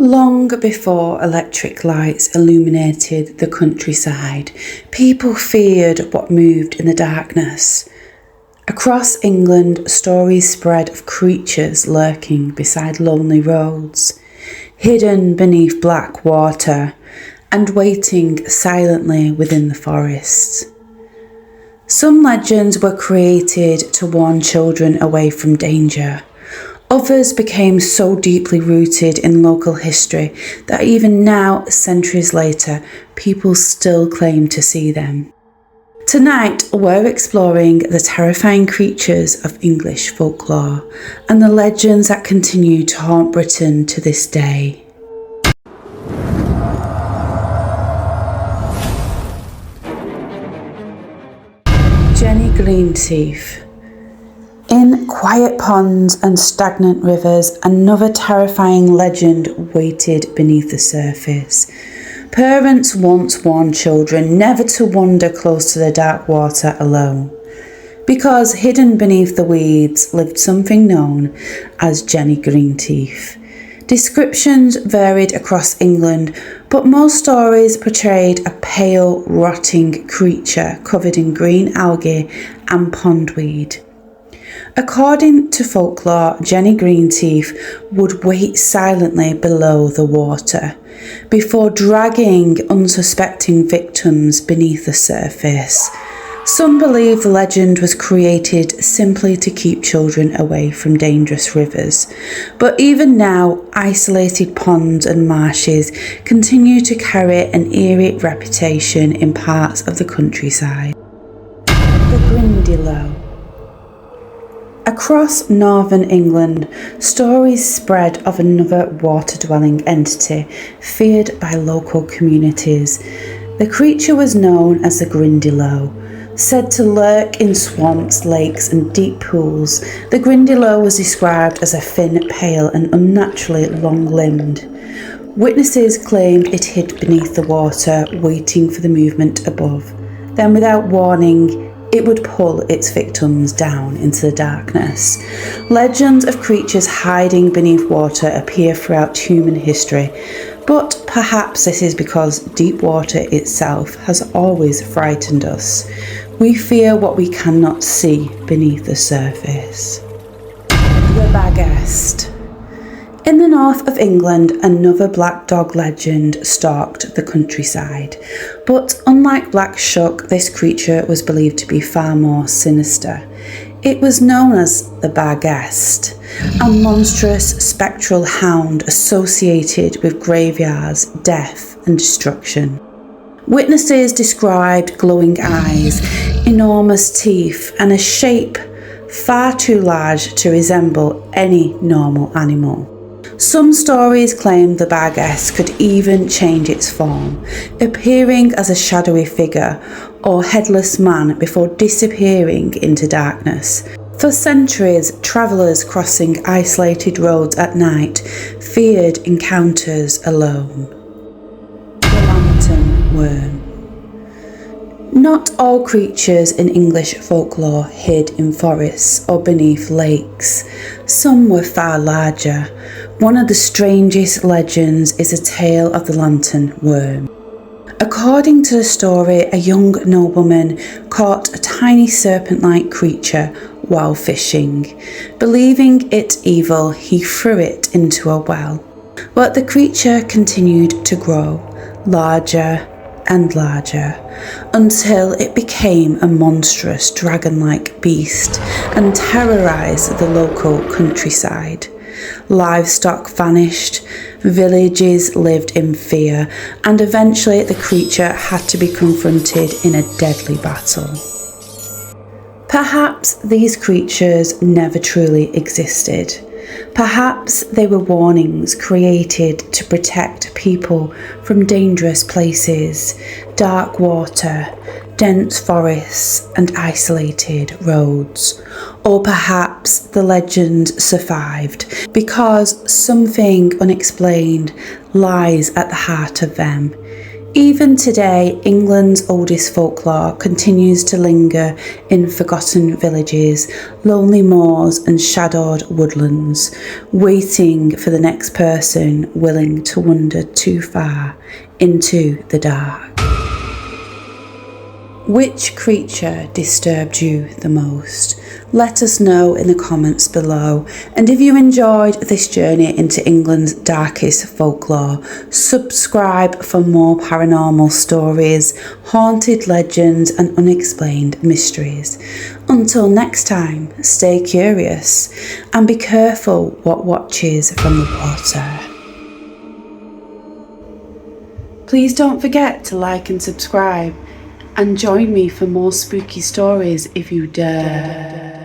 Long before electric lights illuminated the countryside, people feared what moved in the darkness. Across England, stories spread of creatures lurking beside lonely roads, hidden beneath black water, and waiting silently within the forests. Some legends were created to warn children away from danger. Others became so deeply rooted in local history that even now, centuries later, people still claim to see them. Tonight, we're exploring the terrifying creatures of English folklore and the legends that continue to haunt Britain to this day. Greenteeth. In quiet ponds and stagnant rivers, another terrifying legend waited beneath the surface. Parents once warned children never to wander close to the dark water alone, because hidden beneath the weeds lived something known as Jenny Greenteeth. Descriptions varied across England, but most stories portrayed a pale, rotting creature covered in green algae and pondweed. According to folklore, Jenny Greenteeth would wait silently below the water, before dragging unsuspecting victims beneath the surface. Some believe the legend was created simply to keep children away from dangerous rivers, but even now, isolated ponds and marshes continue to carry an eerie reputation in parts of the countryside. The Grindylow. Across northern England, stories spread of another water-dwelling entity feared by local communities. The creature was known as the Grindylow. Said to lurk in swamps, lakes and deep pools, the Grindylow was described as a thin, pale and unnaturally long-limbed. Witnesses claimed it hid beneath the water, waiting for the movement above. Then, without warning, it would pull its victims down into the darkness. Legends of creatures hiding beneath water appear throughout human history, but perhaps this is because deep water itself has always frightened us. We fear what we cannot see beneath the surface. The Barghest. In the north of England, another black dog legend stalked the countryside. But unlike Black Shuck, this creature was believed to be far more sinister. It was known as the Barghest, a monstrous spectral hound associated with graveyards, death and destruction. Witnesses described glowing eyes, enormous teeth and a shape far too large to resemble any normal animal. Some stories claim the Barghest could even change its form, appearing as a shadowy figure or headless man before disappearing into darkness. For centuries, travellers crossing isolated roads at night feared encounters alone. The Lambton Worm. Not all creatures in English folklore hid in forests or beneath lakes. Some were far larger. One of the strangest legends is a tale of the Lambton Worm. According to the story, a young nobleman caught a tiny serpent-like creature while fishing. Believing it evil, he threw it into a well. But the creature continued to grow, larger and larger, until it became a monstrous dragon-like beast and terrorized the local countryside. Livestock vanished, villages lived in fear, and eventually the creature had to be confronted in a deadly battle. Perhaps these creatures never truly existed. Perhaps they were warnings created to protect people from dangerous places, dark water, dense forests and isolated roads. Or perhaps the legend survived because something unexplained lies at the heart of them. Even today, England's oldest folklore continues to linger in forgotten villages, lonely moors and shadowed woodlands, waiting for the next person willing to wander too far into the dark. Which creature disturbed you the most? Let us know in the comments below. And if you enjoyed this journey into England's darkest folklore, subscribe for more paranormal stories, haunted legends and unexplained mysteries. Until next time, stay curious and be careful what watches from the water. Please don't forget to like and subscribe. And join me for more spooky stories if you dare.